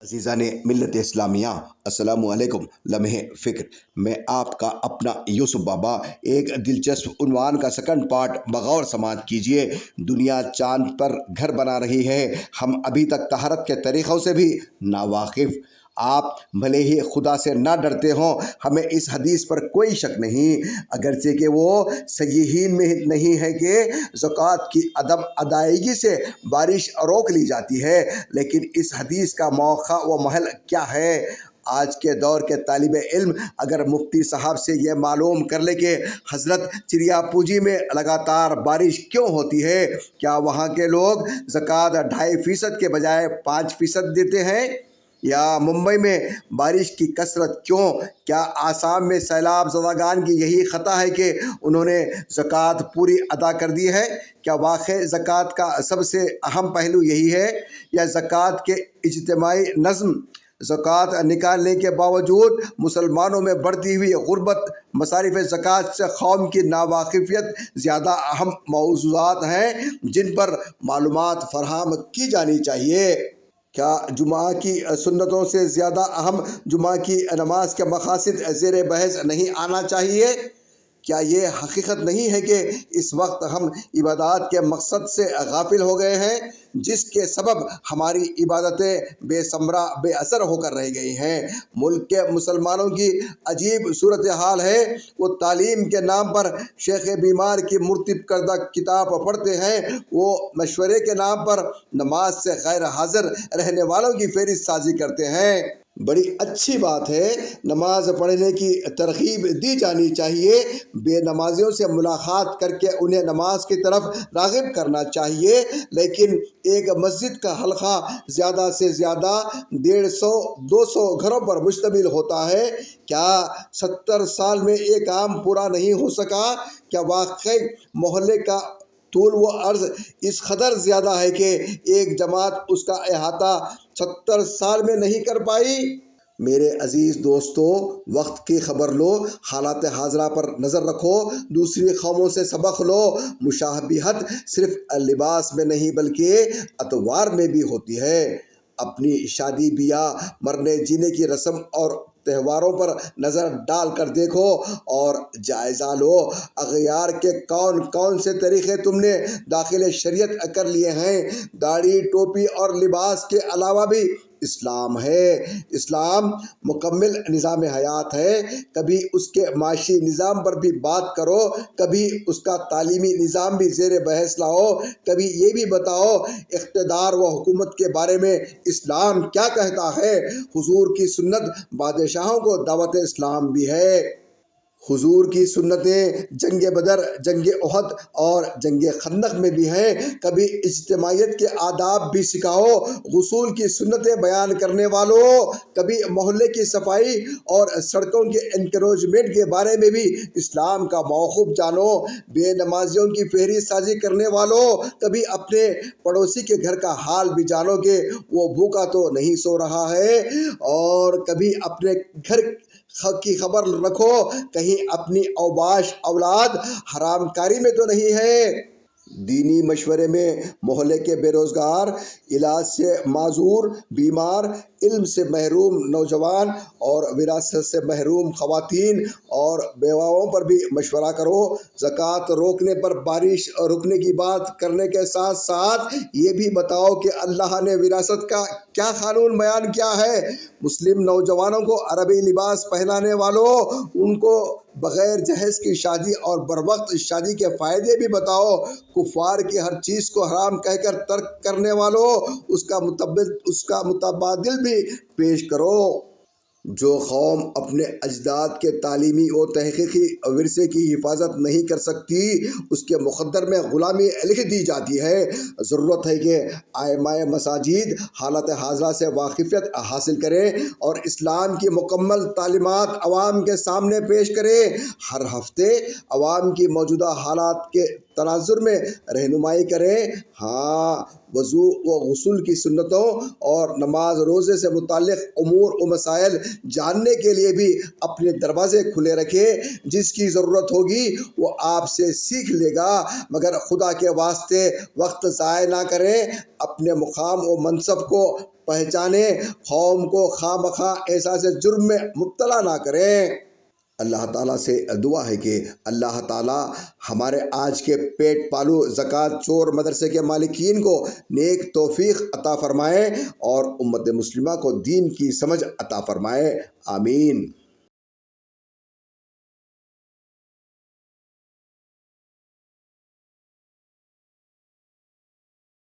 عزیزان ملت اسلامیہ، السلام علیکم۔ لمحے فکر میں آپ کا اپنا یوسف بابا ایک دلچسپ عنوان کا سیکنڈ پارٹ بغور سماعت کیجئے۔ دنیا چاند پر گھر بنا رہی ہے، ہم ابھی تک طہارت کے طریقوں سے بھی ناواقف۔ آپ بھلے ہی خدا سے نہ ڈرتے ہوں، ہمیں اس حدیث پر کوئی شک نہیں، اگرچہ کہ وہ صحیحین میں نہیں ہے کہ زکوٰۃ کی عدم ادائیگی سے بارش روک لی جاتی ہے، لیکن اس حدیث کا موقع و محل کیا ہے؟ آج کے دور کے طالب علم اگر مفتی صاحب سے یہ معلوم کر لے کہ حضرت چڑیا پوجی میں لگاتار بارش کیوں ہوتی ہے، کیا وہاں کے لوگ زکوٰۃ 2.5% کے بجائے 5% دیتے ہیں؟ یا ممبئی میں بارش کی کثرت کیوں؟ کیا آسام میں سیلاب زدگان کی یہی خطا ہے کہ انہوں نے زکوٰۃ پوری ادا کر دی ہے؟ کیا واقعی زکوٰۃ کا سب سے اہم پہلو یہی ہے، یا زکوٰۃ کے اجتماعی نظم؟ زکوٰۃ نکالنے کے باوجود مسلمانوں میں بڑھتی ہوئی غربت، مصارف زکوٰۃ سے قوم کی ناواقفیت زیادہ اہم موضوعات ہیں جن پر معلومات فراہم کی جانی چاہیے۔ کیا جمعہ کی سنتوں سے زیادہ اہم جمعہ کی نماز کے مقاصد زیر بحث نہیں آنا چاہیے؟ کیا یہ حقیقت نہیں ہے کہ اس وقت ہم عبادات کے مقصد سے غافل ہو گئے ہیں، جس کے سبب ہماری عبادتیں بے ثمرہ، بے اثر ہو کر رہ گئی ہیں؟ ملک کے مسلمانوں کی عجیب صورتحال ہے، وہ تعلیم کے نام پر شیخ بیمار کی مرتب کردہ کتاب پڑھتے ہیں، وہ مشورے کے نام پر نماز سے غیر حاضر رہنے والوں کی فہرست سازی کرتے ہیں۔ بڑی اچھی بات ہے، نماز پڑھنے کی ترغیب دی جانی چاہیے، بے نمازیوں سے ملاقات کر کے انہیں نماز کی طرف راغب کرنا چاہیے، لیکن ایک مسجد کا حلقہ زیادہ سے زیادہ 150-200 گھروں پر مشتمل ہوتا ہے۔ کیا 70 سال میں یہ کام پورا نہیں ہو سکا؟ کیا واقعی محلے کا طول و عرض اس قدر زیادہ ہے کہ ایک جماعت اس کا احاطہ 70 سال میں نہیں کر پائی؟ میرے عزیز دوستو، وقت کی خبر لو، حالات حاضرہ پر نظر رکھو، دوسری قوموں سے سبق لو۔ مشابہت صرف لباس میں نہیں بلکہ اطوار میں بھی ہوتی ہے۔ اپنی شادی بیاہ، مرنے جینے کی رسم اور تہواروں پر نظر ڈال کر دیکھو اور جائزہ لو، اغیار کے کون کون سے طریقے تم نے داخل شریعت کر لیے ہیں۔ داڑھی، ٹوپی اور لباس کے علاوہ بھی اسلام ہے۔ اسلام مکمل نظام حیات ہے۔ کبھی اس کے معاشی نظام پر بھی بات کرو، کبھی اس کا تعلیمی نظام بھی زیر بحث لاؤ، کبھی یہ بھی بتاؤ اقتدار و حکومت کے بارے میں اسلام کیا کہتا ہے۔ حضور کی سنت بادشاہوں کو دعوت اسلام بھی ہے۔ حضور کی سنتیں جنگ بدر، جنگ احد اور جنگ خندق میں بھی ہیں۔ کبھی اجتماعیت کے آداب بھی سکھاؤ، غسل کی سنتیں بیان کرنے والوں، کبھی محلے کی صفائی اور سڑکوں کے انکروچمنٹ کے بارے میں بھی اسلام کا موقف جانو۔ بے نمازیوں کی فہرست سازی کرنے والوں، کبھی اپنے پڑوسی کے گھر کا حال بھی جانو کہ وہ بھوکا تو نہیں سو رہا ہے، اور کبھی اپنے گھر کی خبر رکھو، کہیں اپنی اوباش اولاد حرام کاری میں تو نہیں ہے۔ دینی مشورے میں محلے کے بے روزگار، علاج سے معذور بیمار، علم سے محروم نوجوان اور وراثت سے محروم خواتین اور بیواؤں پر بھی مشورہ کرو۔ زکوٰۃ روکنے پر بارش رکنے کی بات کرنے کے ساتھ ساتھ یہ بھی بتاؤ کہ اللہ نے وراثت کا کیا قانون بیان کیا ہے۔ مسلم نوجوانوں کو عربی لباس پہنانے والوں، ان کو بغیر جہیز کی شادی اور بروقت شادی کے فائدے بھی بتاؤ۔ کفار کی ہر چیز کو حرام کہہ کر ترک کرنے والوں، اس کا متبادل بھی پیش کرو۔ جو قوم اپنے اجداد کے تعلیمی و تحقیقی ورثے کی حفاظت نہیں کر سکتی، اس کے مقدر میں غلامی لکھ دی جاتی ہے۔ ضرورت ہے کہ ائمہ مساجد حالات حاضرہ سے واقفیت حاصل کریں اور اسلام کی مکمل تعلیمات عوام کے سامنے پیش کریں۔ ہر ہفتے عوام کی موجودہ حالات کے تناظر میں رہنمائی کریں۔ ہاں، وضو و غسل کی سنتوں اور نماز روزے سے متعلق امور و مسائل جاننے کے لیے بھی اپنے دروازے کھلے رکھیں۔ جس کی ضرورت ہوگی وہ آپ سے سیکھ لے گا، مگر خدا کے واسطے وقت ضائع نہ کریں۔ اپنے مقام و منصب کو پہچانیں، قوم کو خواہ مخواہ احساس جرم میں مبتلا نہ کریں۔ اللہ تعالیٰ سے دعا ہے کہ اللہ تعالیٰ ہمارے آج کے پیٹ پالو زکوٰۃ چور مدرسے کے مالکین کو نیک توفیق عطا فرمائے اور امت مسلمہ کو دین کی سمجھ عطا فرمائے۔ آمین۔